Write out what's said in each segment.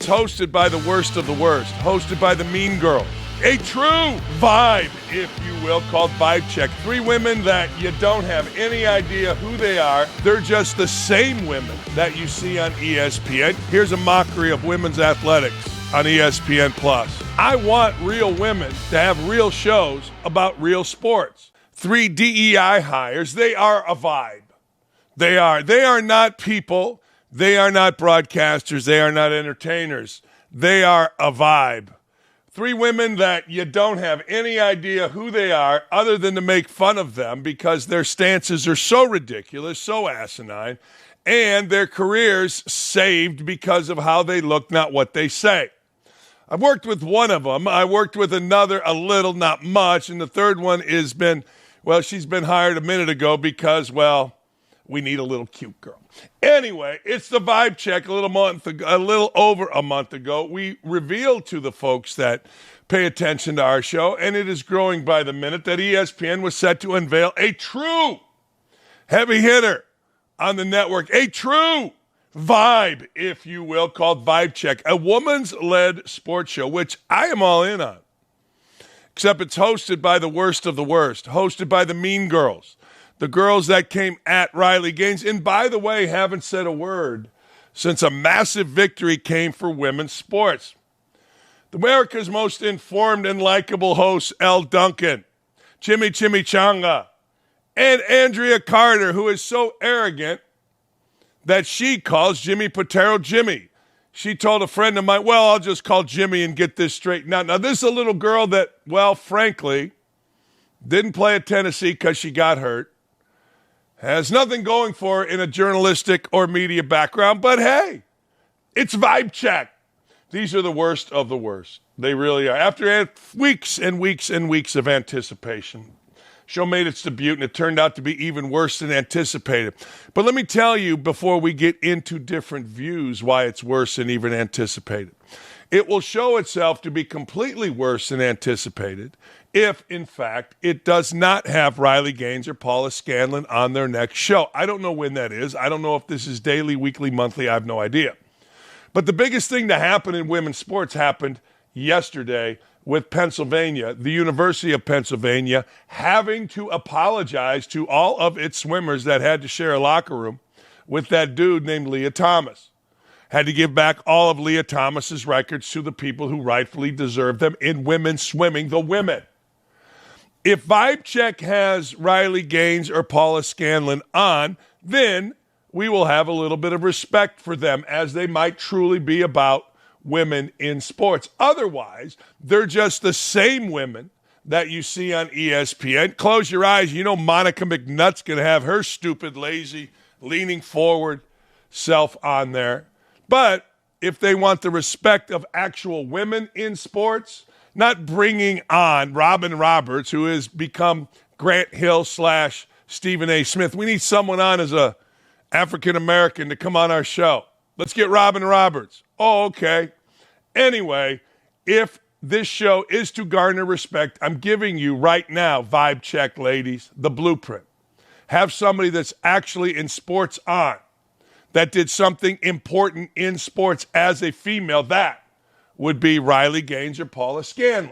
hosted by the worst of the worst, hosted by the mean girl. A true vibe, if you will, called Vibe Check. 3 women that you don't have any idea who they are. They're just the same women that you see on ESPN. Here's a mockery of women's athletics on ESPN+. I want real women to have real shows about real sports. 3 DEI hires, they are a vibe. They are not people. They are not broadcasters. They are not entertainers. They are a vibe. 3 women that you don't have any idea who they are other than to make fun of them because their stances are so ridiculous, so asinine, and their careers saved because of how they look, not what they say. I've worked with one of them. I worked with another a little, not much, and the third one she's been hired a minute ago because, we need a little cute girl. Anyway, it's the Vibe Check. A little over a month ago, we revealed to the folks that pay attention to our show, and it is growing by the minute, that ESPN was set to unveil a true heavy hitter on the network, a true vibe, if you will, called Vibe Check, a woman's-led sports show, which I am all in on. Except it's hosted by the worst of the worst, hosted by the mean girls. The girls that came at Riley Gaines, and by the way, haven't said a word since a massive victory came for women's sports. America's most informed and likable hosts, Elle Duncan, Jimmy Chimichanga, and Andraya Carter, who is so arrogant that she calls Jimmy Potero Jimmy. She told a friend of mine, I'll just call Jimmy and get this straightened out. Now, this is a little girl that, frankly, didn't play at Tennessee because she got hurt. Has nothing going for her in a journalistic or media background, but hey, it's Vibe Check. These are the worst of the worst. They really are. After weeks and weeks and weeks of anticipation, show made its debut, and it turned out to be even worse than anticipated. But let me tell you, before we get into different views, why it's worse than even anticipated. It will show itself to be completely worse than anticipated if, in fact, it does not have Riley Gaines or Paula Scanlon on their next show. I don't know when that is. I don't know if this is daily, weekly, monthly. I have no idea. But the biggest thing to happen in women's sports happened yesterday with Pennsylvania, the University of Pennsylvania, having to apologize to all of its swimmers that had to share a locker room with that dude named Leah Thomas. Had to give back all of Leah Thomas's records to the people who rightfully deserve them in women's swimming, the women. If Vibe Check has Riley Gaines or Paula Scanlon on, then we will have a little bit of respect for them, as they might truly be about women in sports. Otherwise, they're just the same women that you see on ESPN. Close your eyes. You know Monica McNutt's going to have her stupid, lazy, leaning forward self on there. But if they want the respect of actual women in sports, not bringing on Robin Roberts, who has become Grant Hill / Stephen A. Smith. We need someone on as a African-American to come on our show. Let's get Robin Roberts. Oh, okay. Anyway, if this show is to garner respect, I'm giving you right now, Vibe Check, ladies, the blueprint. Have somebody that's actually in sports on, that did something important in sports as a female. That would be Riley Gaines or Paula Scanlon.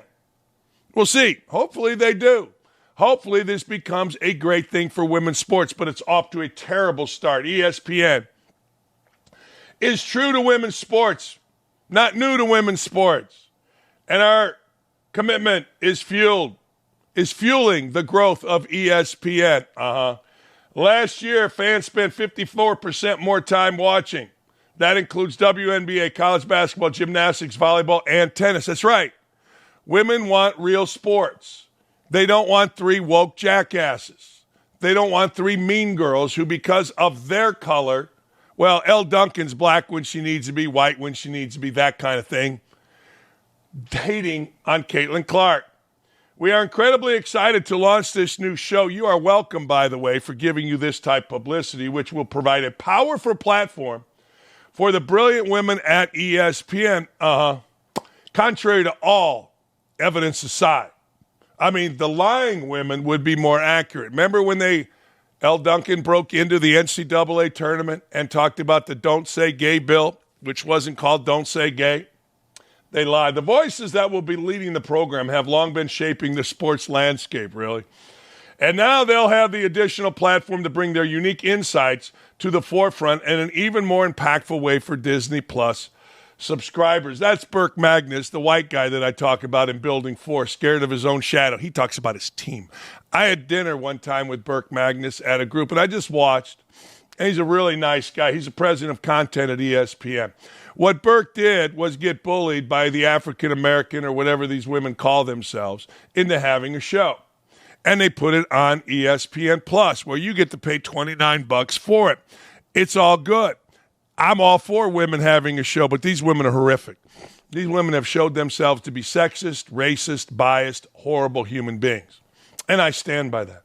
We'll see. Hopefully they do. Hopefully this becomes a great thing for women's sports, but it's off to a terrible start. ESPN is true to women's sports, not new to women's sports. And our commitment is fueling the growth of ESPN. Last year, fans spent 54% more time watching. That includes WNBA, college basketball, gymnastics, volleyball, and tennis. That's right. Women want real sports. They don't want 3 woke jackasses. They don't want 3 mean girls who, because of their color, Elle Duncan's black when she needs to be, white when she needs to be, that kind of thing, hating on Caitlin Clark. We are incredibly excited to launch this new show. You are welcome, by the way, for giving you this type of publicity, which will provide a powerful platform for the brilliant women at ESPN. Contrary to all evidence aside. I mean, the lying women would be more accurate. Remember when Elle Duncan broke into the NCAA tournament and talked about the Don't Say Gay bill? which wasn't called Don't Say Gay. They lied. The voices that will be leading the program have long been shaping the sports landscape, really. And now they'll have the additional platform to bring their unique insights to the forefront in an even more impactful way for Disney Plus subscribers. That's Burke Magnus, the white guy that I talk about in Building 4, scared of his own shadow. He talks about his team. I had dinner one time with Burke Magnus at a group, and I just watched, and he's a really nice guy. He's the president of content at ESPN. What Burke did was get bullied by the African-American, or whatever these women call themselves, into having a show. And they put it on ESPN Plus, where you get to pay $29 for it. It's all good. I'm all for women having a show, but these women are horrific. These women have showed themselves to be sexist, racist, biased, horrible human beings. And I stand by that.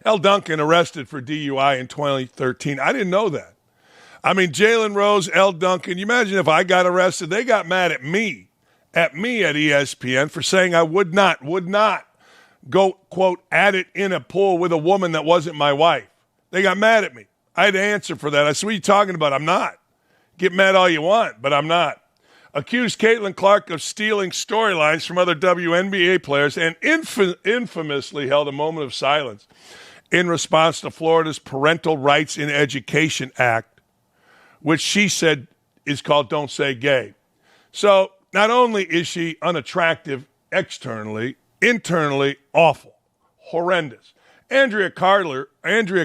Elle Duncan arrested for DUI in 2013. I didn't know that. I mean, Jalen Rose, Elle Duncan, you imagine if I got arrested, they got mad at me at ESPN for saying I would not go, quote, at it in a pool with a woman that wasn't my wife. They got mad at me. I had to answer for that. I said, what are you talking about? I'm not. Get mad all you want, but I'm not. Accused Caitlin Clark of stealing storylines from other WNBA players and infamously held a moment of silence in response to Florida's Parental Rights in Education Act, which she said is called Don't Say Gay. So not only is she unattractive externally, internally awful, horrendous. Andraya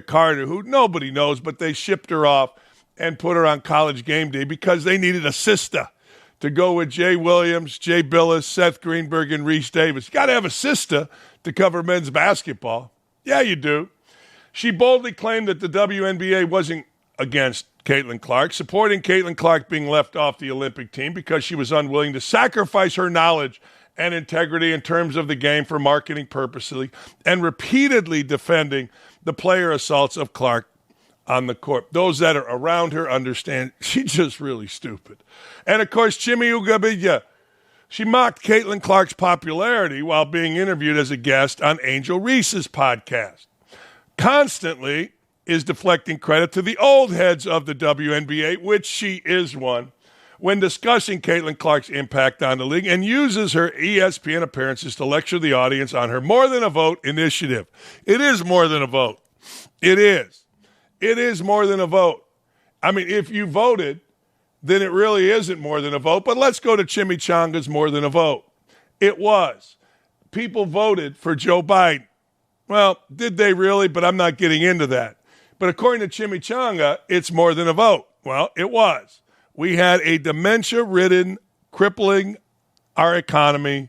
Carter, who nobody knows, but they shipped her off and put her on College Game Day because they needed a sister to go with Jay Williams, Jay Billis, Seth Greenberg, and Reese Davis. You got to have a sister to cover men's basketball. Yeah, you do. She boldly claimed that the WNBA wasn't against Caitlin Clark, supporting Caitlin Clark being left off the Olympic team because she was unwilling to sacrifice her knowledge and integrity in terms of the game for marketing purposes, and repeatedly defending the player assaults of Clark on the court. Those that are around her understand she's just really stupid. And, of course, Chiney Ogwumike, she mocked Caitlin Clark's popularity while being interviewed as a guest on Angel Reese's podcast. Constantly is deflecting credit to the old heads of the WNBA, which she is one, when discussing Caitlin Clark's impact on the league, and uses her ESPN appearances to lecture the audience on her More Than a Vote initiative. It is more than a vote. It is. It is more than a vote. I mean, if you voted, then it really isn't more than a vote. But let's go to Chimichanga's More Than a Vote. It was. People voted for Joe Biden. Well, did they really? But I'm not getting into that. But according to Chimichanga, it's more than a vote. Well, it was. We had a dementia-ridden, crippling our economy,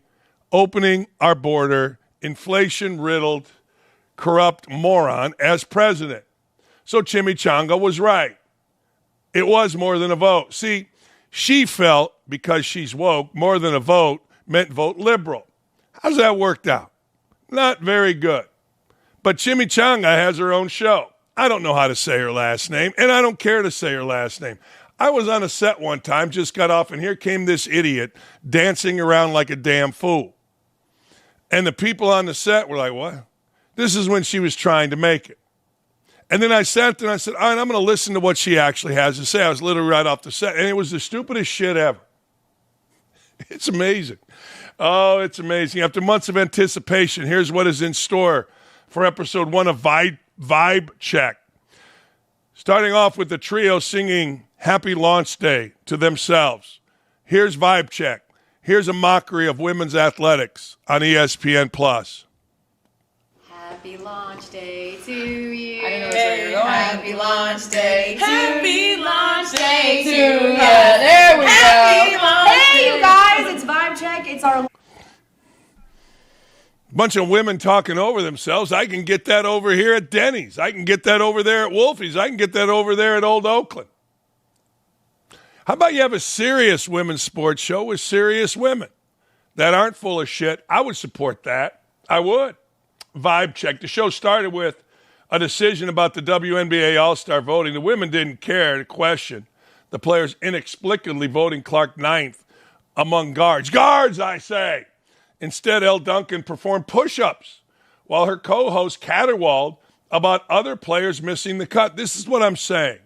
opening our border, inflation-riddled, corrupt moron as president. So Chimichanga was right. It was more than a vote. See, she felt, because she's woke, more than a vote meant vote liberal. How's that worked out? Not very good. But Chimichanga has her own show. I don't know how to say her last name, and I don't care to say her last name. I was on a set one time, just got off, and here came this idiot dancing around like a damn fool. And the people on the set were like, what? This is when she was trying to make it. And then I sat there and I said, all right, I'm going to listen to what she actually has to say. I was literally right off the set, and it was the stupidest shit ever. It's amazing. Oh, it's amazing. After months of anticipation, here's what is in store for episode 1 of Vibe Check. Starting off with the trio singing Happy Launch Day to themselves. Here's Vibe Check. Here's a mockery of women's athletics on ESPN Plus. Happy launch day to you. I didn't know where you were going. Happy launch day to Happy you. launch day to you. you. There we Happy go. launch Hey, day. you guys, it's Vibe Check. It's our Bunch of women talking over themselves. I can get that over here at Denny's. I can get that over there at Wolfie's. I can get that over there at Old Oakland. How about you have a serious women's sports show with serious women that aren't full of shit? I would support that. I would. Vibe Check. The show started with a decision about the WNBA All-Star voting. The women didn't care to question the players inexplicably voting Clark ninth among guards. Guards, I say. Instead, Elle Duncan performed push-ups while her co-host caterwauled about other players missing the cut. This is what I'm saying.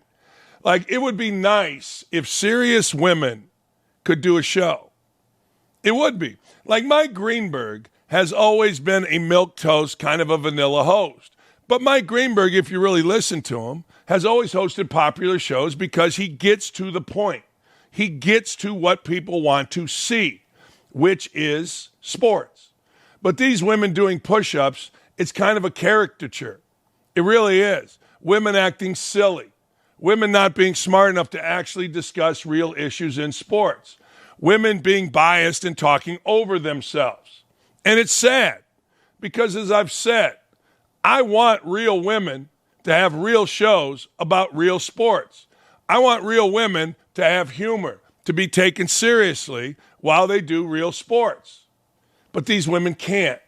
Like, it would be nice if serious women could do a show. It would be. Like, Mike Greenberg has always been a milquetoast, kind of a vanilla host. But Mike Greenberg, if you really listen to him, has always hosted popular shows because he gets to the point. He gets to what people want to see, which is sports. But these women doing push-ups, it's kind of a caricature. It really is. Women acting silly. Women not being smart enough to actually discuss real issues in sports. Women being biased and talking over themselves. And it's sad because, as I've said, I want real women to have real shows about real sports. I want real women to have humor, to be taken seriously while they do real sports. But these women can't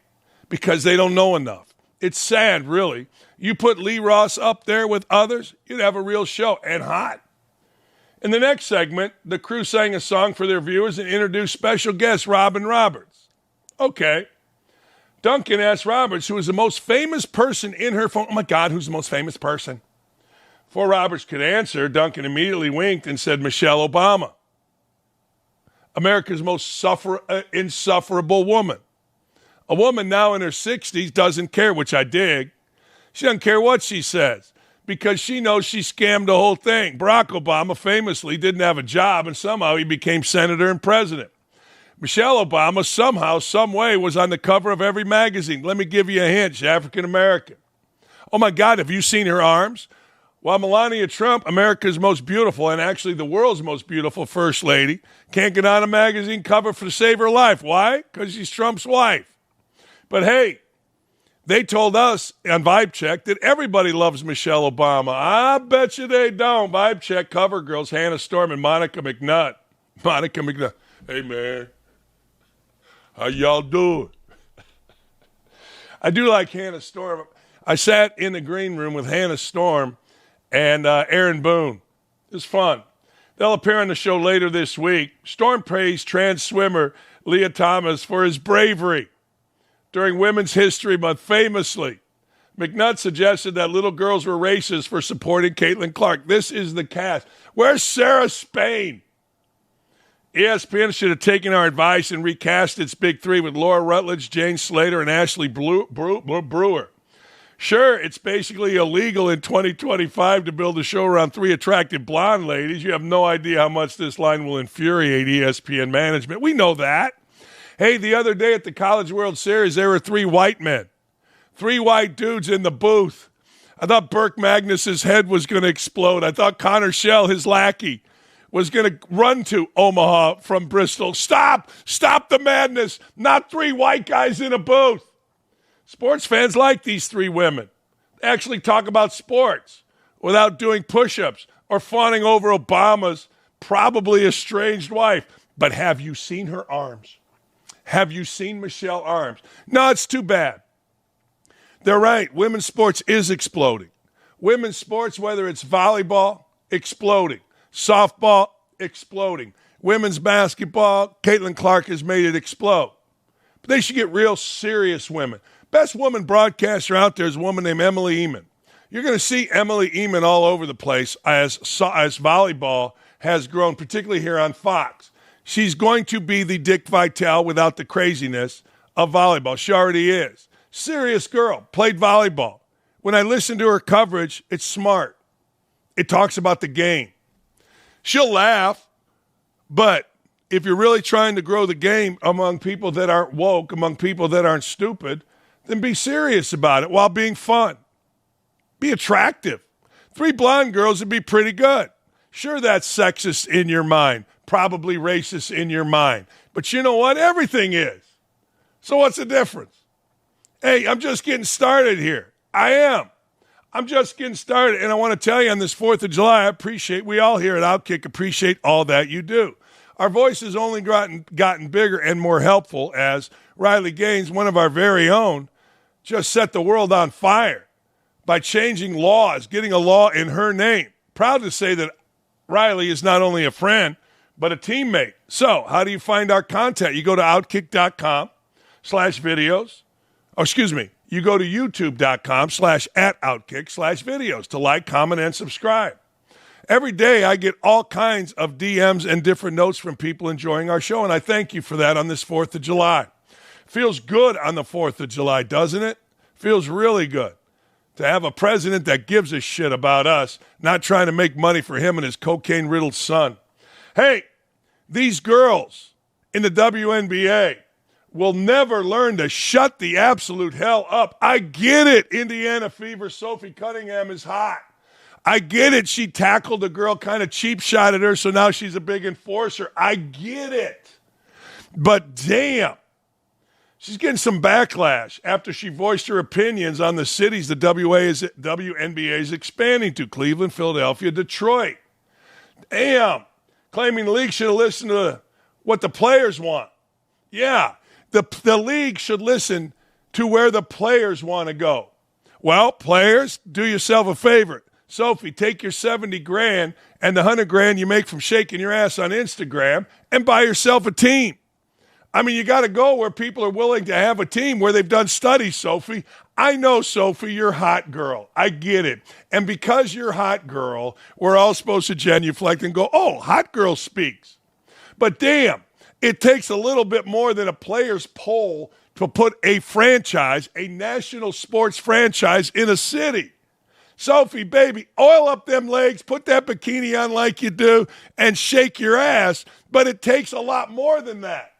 because they don't know enough. It's sad, really. You put Lee Ross up there with others, you'd have a real show, and hot. In the next segment, the crew sang a song for their viewers and introduced special guest Robin Roberts. Okay. Duncan asked Roberts, who is the most famous person in her phone. Oh, my God, who's the most famous person? Before Roberts could answer, Duncan immediately winked and said Michelle Obama, America's most insufferable woman. A woman now in her 60s doesn't care, which I dig. She doesn't care what she says because she knows she scammed the whole thing. Barack Obama famously didn't have a job, and somehow he became senator and president. Michelle Obama somehow, some way, was on the cover of every magazine. Let me give you a hint. She's African-American. Oh, my God, have you seen her arms? While Melania Trump, America's most beautiful and actually the world's most beautiful first lady, can't get on a magazine cover to save her life. Why? Because she's Trump's wife. But, hey, they told us on Vibe Check that everybody loves Michelle Obama. I bet you they don't. Vibe Check cover girls Hannah Storm and Monica McNutt. Monica McNutt. Hey, man. How y'all doing? I do like Hannah Storm. I sat in the green room with Hannah Storm and Aaron Boone. It was fun. They'll appear on the show later this week. Storm praised trans swimmer Leah Thomas for his bravery during Women's History Month. Famously, McNutt suggested that little girls were racist for supporting Caitlin Clark. This is the cast. Where's Sarah Spain? ESPN should have taken our advice and recast its big three with Laura Rutledge, Jane Slater, and Ashley Brewer. Sure, it's basically illegal in 2025 to build a show around three attractive blonde ladies. You have no idea how much this line will infuriate ESPN management. We know that. Hey, the other day at the College World Series, there were three white men. Three white dudes in the booth. I thought Burke Magnus's head was going to explode. I thought Connor Shell, his lackey, was going to run to Omaha from Bristol. Stop the madness. Not three white guys in a booth. Sports fans like these three women. They actually talk about sports without doing push-ups or fawning over Obama's probably estranged wife. But have you seen her arms? Have you seen Michelle's arms? No, it's too bad. They're right. Women's sports is exploding. Women's sports, whether it's volleyball, exploding. Softball, exploding. Women's basketball, Caitlin Clark has made it explode. But they should get real serious women. Best woman broadcaster out there is a woman named Emily Eamon. You're going to see Emily Eamon all over the place as volleyball has grown, particularly here on Fox. She's going to be the Dick Vitale without the craziness of volleyball. She already is. Serious girl, played volleyball. When I listen to her coverage, it's smart. It talks about the game. She'll laugh, but if you're really trying to grow the game among people that aren't woke, among people that aren't stupid, then be serious about it while being fun. Be attractive. Three blonde girls would be pretty good. Sure, that's sexist in your mind, probably racist in your mind. But you know what? Everything is. So what's the difference? Hey, I'm just getting started here. I am. I'm just getting started, and I want to tell you on this 4th of July, we all here at OutKick appreciate all that you do. Our voice has only gotten bigger and more helpful as Riley Gaines, one of our very own, just set the world on fire by changing laws, getting a law in her name. Proud to say that Riley is not only a friend, but a teammate. So how do you find our content? You go to outkick.com/videos. You go to youtube.com/@outkick/videos to like, comment, and subscribe. Every day I get all kinds of DMs and different notes from people enjoying our show, and I thank you for that on this 4th of July. Feels good on the 4th of July, doesn't it? Feels really good to have a president that gives a shit about us, not trying to make money for him and his cocaine-riddled son. Hey, these girls in the WNBA will never learn to shut the absolute hell up. I get it. Indiana Fever, Sophie Cunningham is hot. I get it. She tackled a girl, kind of cheap shot at her, so now she's a big enforcer. I get it. But damn, she's getting some backlash after she voiced her opinions on the cities the WNBA is expanding to: Cleveland, Philadelphia, Detroit. Damn, claiming the league should have listened to what the players want. Yeah, the league should listen to where the players want to go. Well, players, do yourself a favor. Sophie, take your $70,000 and the $100,000 you make from shaking your ass on Instagram and buy yourself a team. I mean, you got to go where people are willing to have a team, where they've done studies, Sophie. I know, Sophie, you're hot girl. I get it. And because you're hot girl, we're all supposed to genuflect and go, oh, hot girl speaks. But damn, it takes a little bit more than a player's poll to put a franchise, a national sports franchise, in a city. Sophie, baby, oil up them legs, put that bikini on like you do, and shake your ass. But it takes a lot more than that.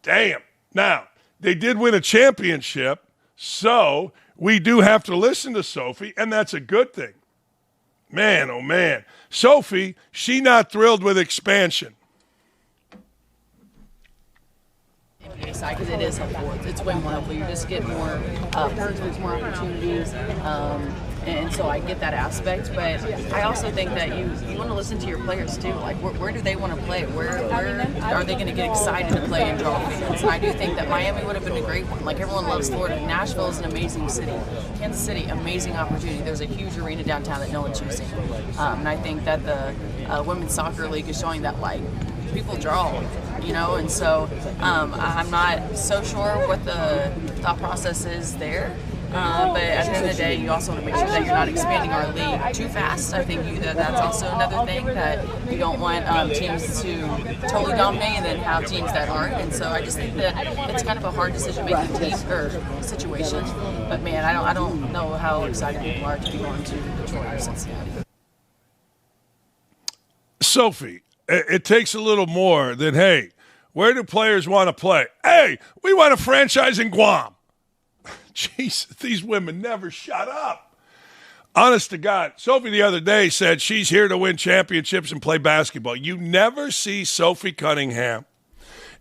Damn. Now, they did win a championship, so we do have to listen to Sophie, and that's a good thing. Man, oh man. Sophie, she not thrilled with expansion. Because it is helpful. It's way more helpful. You just get more perks, more opportunities, and so I get that aspect. But I also think that you want to listen to your players too. Like, where do they want to play? Where are they going to get excited to play and draw fans? And I do think that Miami would have been a great one. Like, everyone loves Florida. Nashville is an amazing city. Kansas City, amazing opportunity. There's a huge arena downtown that no one's using. And I think that the Women's Soccer League is showing that, like, people draw, and so I'm not so sure what the thought process is there. But at the end of the day, you also want to make sure that you're not expanding our league too fast. I think that's also another thing, that you don't want teams to totally dominate and then have teams that aren't. And so I just think that it's kind of a hard decision-making situation. But man, I don't know how excited people are to be going to Detroit or Cincinnati. Sophie, it takes a little more than, hey, where do players want to play? Hey, we want a franchise in Guam. Jesus, these women never shut up. Honest to God, Sophie the other day said she's here to win championships and play basketball. You never see Sophie Cunningham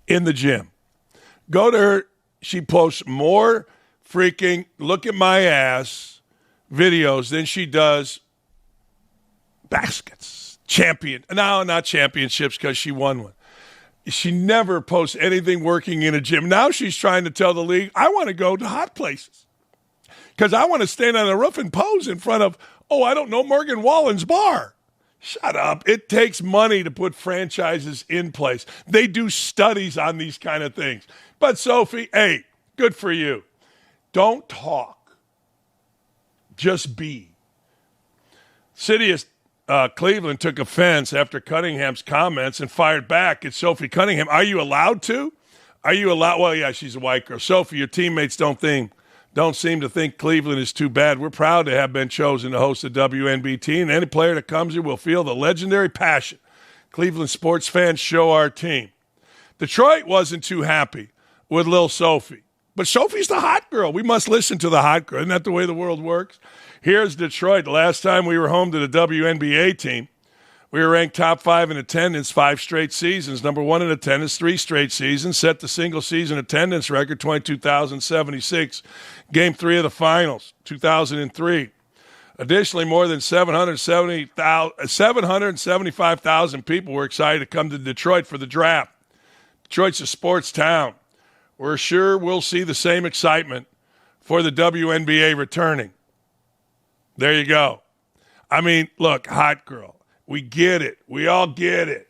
in the gym. Go to her. She posts more freaking look at my ass videos than she does baskets. No, not championships, because she won one. She never posts anything working in a gym. Now she's trying to tell the league, I want to go to hot places because I want to stand on a roof and pose in front of, Morgan Wallen's bar. Shut up. It takes money to put franchises in place. They do studies on these kind of things. But Sophie, hey, good for you. Don't talk. Just be. City of Cleveland took offense after Cunningham's comments and fired back at Sophie Cunningham. Are you allowed to? Well, yeah, she's a white girl. Sophie, your teammates don't seem to think Cleveland is too bad. We're proud to have been chosen to host the WNBA team. Any player that comes here will feel the legendary passion Cleveland sports fans show our team. Detroit wasn't too happy with Lil Sophie. But Sophie's the hot girl. We must listen to the hot girl. Isn't that the way the world works? Here's Detroit. The last time we were home to the WNBA team, we were ranked top 5 in attendance 5 straight seasons. Number 1 in attendance 3 straight seasons. Set the single-season attendance record, 22,076. Game 3 of the finals, 2003. Additionally, more than 775,000 people were excited to come to Detroit for the draft. Detroit's a sports town. We're sure we'll see the same excitement for the WNBA returning. There you go. I mean, look, hot girl. We get it. We all get it.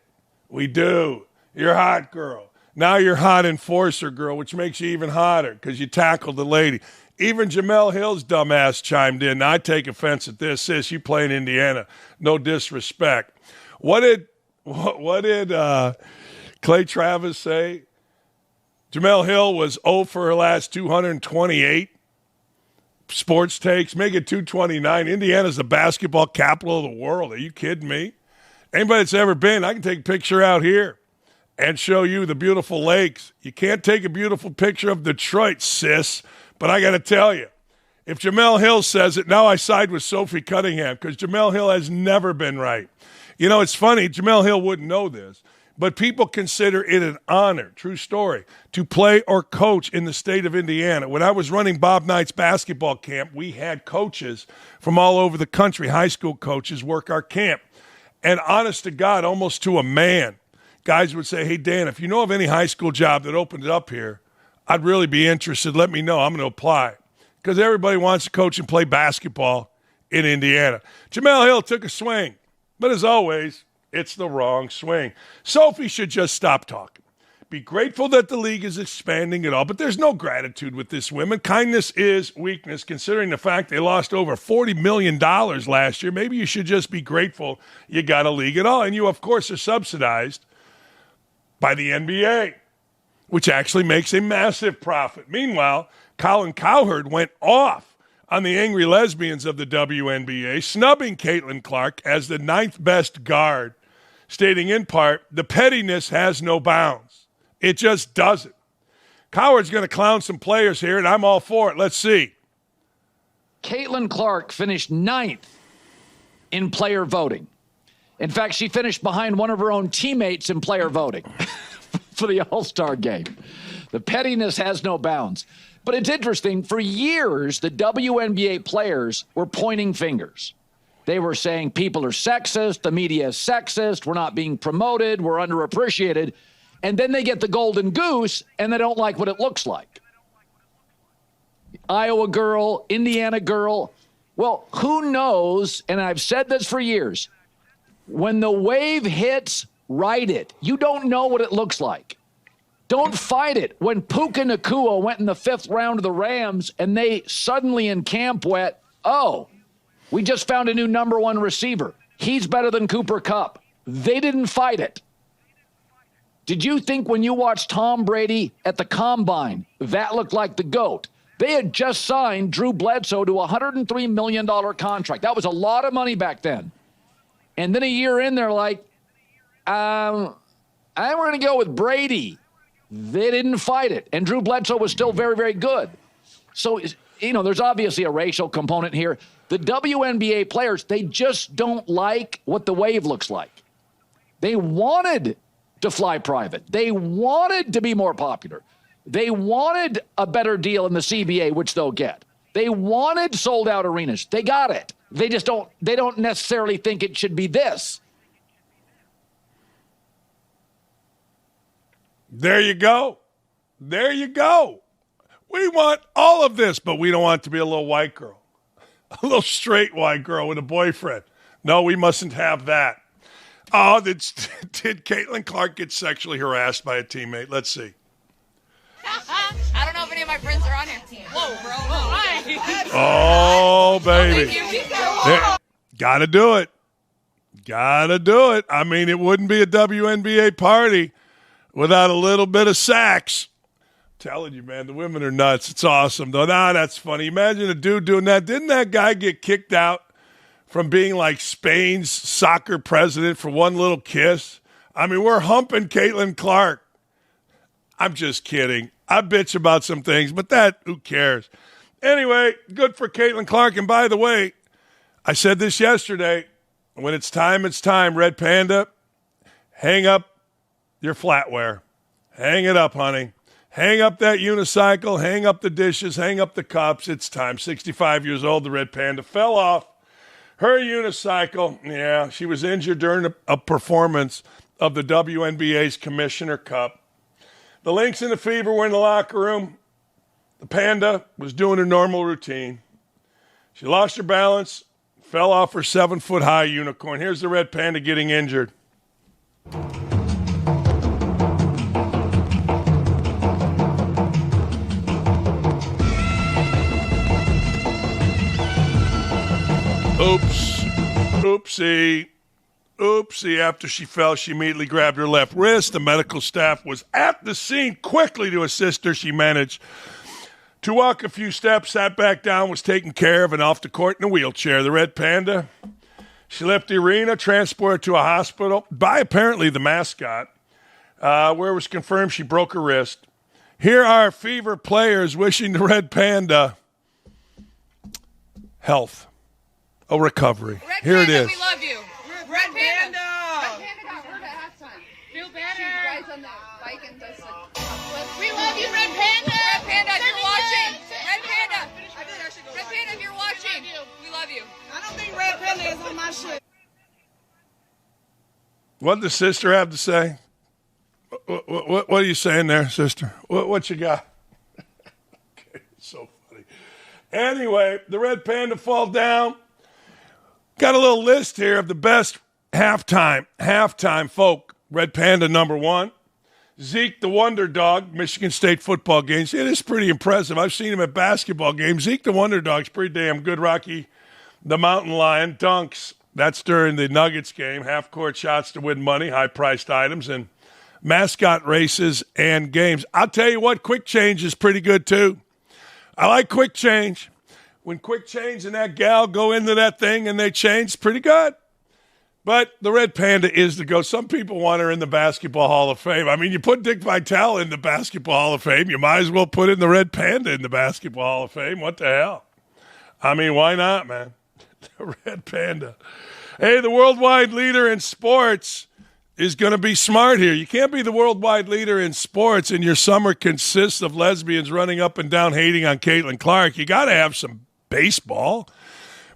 We do. You're a hot girl. Now you're hot enforcer girl, which makes you even hotter because you tackled the lady. Even Jamel Hill's dumbass chimed in. Now, I take offense at this. Sis, you play in Indiana. No disrespect. What did Clay Travis say? Jamel Hill was 0 for her last 228 sports takes. Make it 229. Indiana's the basketball capital of the world. Are you kidding me? Anybody that's ever been, I can take a picture out here and show you the beautiful lakes. You can't take a beautiful picture of Detroit, sis. But I got to tell you, if Jamel Hill says it, now I side with Sophie Cunningham because Jamel Hill has never been right. You know, it's funny, Jamel Hill wouldn't know this, but people consider it an honor, true story, to play or coach in the state of Indiana. When I was running Bob Knight's basketball camp, we had coaches from all over the country, high school coaches, work our camp. And honest to God, almost to a man, guys would say, hey, Dan, if you know of any high school job that opened up here, I'd really be interested. Let me know. I'm going to apply. Because everybody wants to coach and play basketball in Indiana. Jamel Hill took a swing. But as always, it's the wrong swing. Sophie should just stop talking. Be grateful that the league is expanding it all. But there's no gratitude with this women. Kindness is weakness, considering the fact they lost over $40 million last year. Maybe you should just be grateful you got a league at all. And you, of course, are subsidized by the NBA, which actually makes a massive profit. Meanwhile, Colin Cowherd went off on the angry lesbians of the WNBA, snubbing Caitlin Clark as the 9th best guard, stating in part, the pettiness has no bounds. It just doesn't. Cowherd's going to clown some players here, and I'm all for it. Let's see. Caitlin Clark finished 9th in player voting. In fact, she finished behind one of her own teammates in player voting for the All-Star game. The pettiness has no bounds. But it's interesting. For years, the WNBA players were pointing fingers. They were saying people are sexist, the media is sexist, we're not being promoted, we're underappreciated. And then they get the golden goose, and they don't like what it looks like. Iowa girl, Indiana girl. Well, who knows, and I've said this for years, when the wave hits, ride it. You don't know what it looks like. Don't fight it. When Puka Nacua went in the 5th round of the Rams and they suddenly in camp went, oh, we just found a new number 1 receiver. He's better than Cooper Kupp. They didn't fight it. Did you think when you watched Tom Brady at the Combine, that looked like the GOAT? They had just signed Drew Bledsoe to a $103 million contract. That was a lot of money back then. And then a year in, they're like, I'm going to go with Brady. They didn't fight it. And Drew Bledsoe was still very, very good. So, there's obviously a racial component here. The WNBA players, they just don't like what the wave looks like. They wanted to fly private. They wanted to be more popular. They wanted a better deal in the CBA, which they'll get. They wanted sold-out arenas. They got it. They don't necessarily think it should be this. There you go. There you go. We want all of this, but we don't want it to be a little white girl. A little straight white girl with a boyfriend. No, we mustn't have that. Oh, did Caitlin Clark get sexually harassed by a teammate? Let's see. I don't know if any of my friends are on here. Whoa, bro. Hi. Oh, baby. Gotta do it. Gotta do it. I mean, it wouldn't be a WNBA party without a little bit of sax. Telling you, man, the women are nuts. It's awesome, though. That's funny. Imagine a dude doing that. Didn't that guy get kicked out from being like Spain's soccer president for one little kiss? I mean, we're humping Caitlin Clark. I'm just kidding. I bitch about some things, but who cares? Anyway, good for Caitlin Clark. And by the way, I said this yesterday. When it's time, it's time. Red Panda, hang up your flatware. Hang it up, honey. Hang up that unicycle. Hang up the dishes. Hang up the cups. It's time. 65 years old, the Red Panda fell off her unicycle. Yeah, she was injured during a performance of the WNBA's Commissioner Cup. The Lynx and the Fever were in the locker room. The Panda was doing her normal routine. She lost her balance, fell off her 7-foot-high unicorn. Here's the Red Panda getting injured. Oopsie. After she fell, she immediately grabbed her left wrist. The medical staff was at the scene quickly to assist her. She managed to walk a few steps, sat back down, was taken care of, and off the court in a wheelchair. The Red Panda, she left the arena, transported to a hospital by apparently the mascot, where it was confirmed she broke her wrist. Here are Fever players wishing the Red Panda health, a recovery. Here it is. We love you. Red Panda. Red Panda got hurt at halftime. Feel better. She rides on the bike and does we love you, Red Panda. Red Panda, if you're watching. Red Panda. Red Panda, if you're watching. We love you. I don't think Red Panda is on my shit. What does sister have to say? What are you saying there, sister? What you got? Okay, so funny. Anyway, the Red Panda fall down. Got a little list here of the best halftime folk. Red Panda number 1. Zeke the Wonder Dog, Michigan State football games. It is pretty impressive. I've seen him at basketball games. Zeke the Wonder Dog's pretty damn good. Rocky the Mountain Lion dunks. That's during the Nuggets game. Half-court shots to win money, high-priced items, and mascot races and games. I'll tell you what, Quick Change is pretty good too. I like Quick Change. When Quick Change and that gal go into that thing and they change, pretty good. But the Red Panda is the go. Some people want her in the Basketball Hall of Fame. I mean, you put Dick Vitale in the Basketball Hall of Fame, you might as well put in the Red Panda in the Basketball Hall of Fame. What the hell? I mean, why not, man? The Red Panda. Hey, the worldwide leader in sports is going to be smart here. You can't be the worldwide leader in sports and your summer consists of lesbians running up and down hating on Caitlin Clark. You got to have some baseball.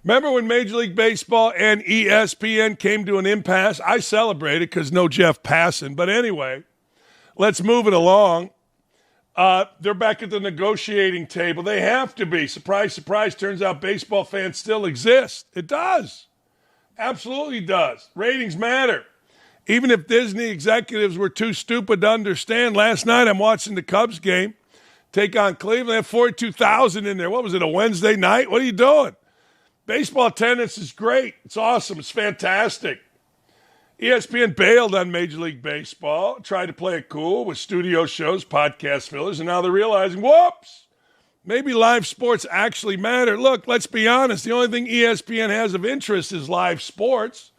Remember when Major League Baseball and ESPN came to an impasse? I celebrated because no Jeff Passan. But anyway, let's move it along. They're back at the negotiating table. They have to be. Surprise, surprise. Turns out baseball fans still exist. It does. Absolutely does. Ratings matter. Even if Disney executives were too stupid to understand. Last night I'm watching the Cubs game. Take on Cleveland. They had 42,000 in there. What was it, a Wednesday night? What are you doing? Baseball attendance is great. It's awesome. It's fantastic. ESPN bailed on Major League Baseball, tried to play it cool with studio shows, podcast fillers, and now they're realizing, whoops, maybe live sports actually matter. Look, let's be honest. The only thing ESPN has of interest is live sports.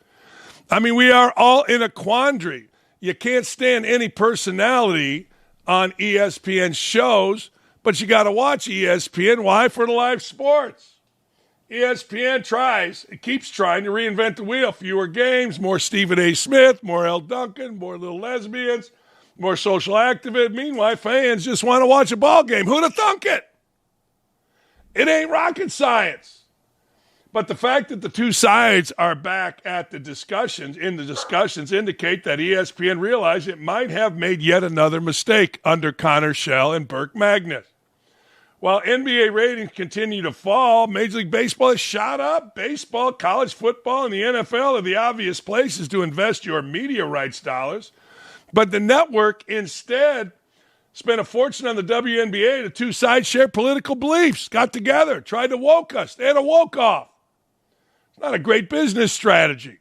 I mean, we are all in a quandary. You can't stand any personality on ESPN shows, but you got to watch ESPN. Why? For the live sports. ESPN keeps trying to reinvent the wheel. Fewer games, more Stephen A. Smith, more Elle Duncan, more little lesbians, more social activists. Meanwhile, fans just want to watch a ball game. Who'd have thunk it? It ain't rocket science. But the fact that the two sides are back at the discussions, indicate that ESPN realized it might have made yet another mistake under Connor Schell and Burke Magnus. While NBA ratings continue to fall, Major League Baseball has shot up. Baseball, college football, and the NFL are the obvious places to invest your media rights dollars. But the network instead spent a fortune on the WNBA. The two sides share political beliefs, got together, tried to woke us. They had a woke-off. It's not a great business strategy.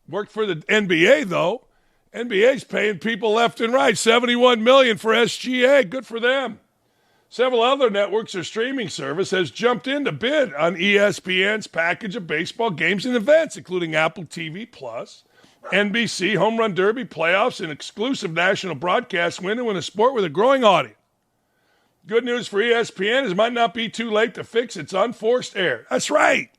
Worked for the NBA, though. NBA's paying people left and right, $71 million for SGA. Good for them. Several other networks or streaming service has jumped in to bid on ESPN's package of baseball games and events, including Apple TV+, NBC, Home Run Derby, playoffs, and exclusive national broadcast window in a sport with a growing audience. Good news for ESPN is it might not be too late to fix its unforced error. That's right.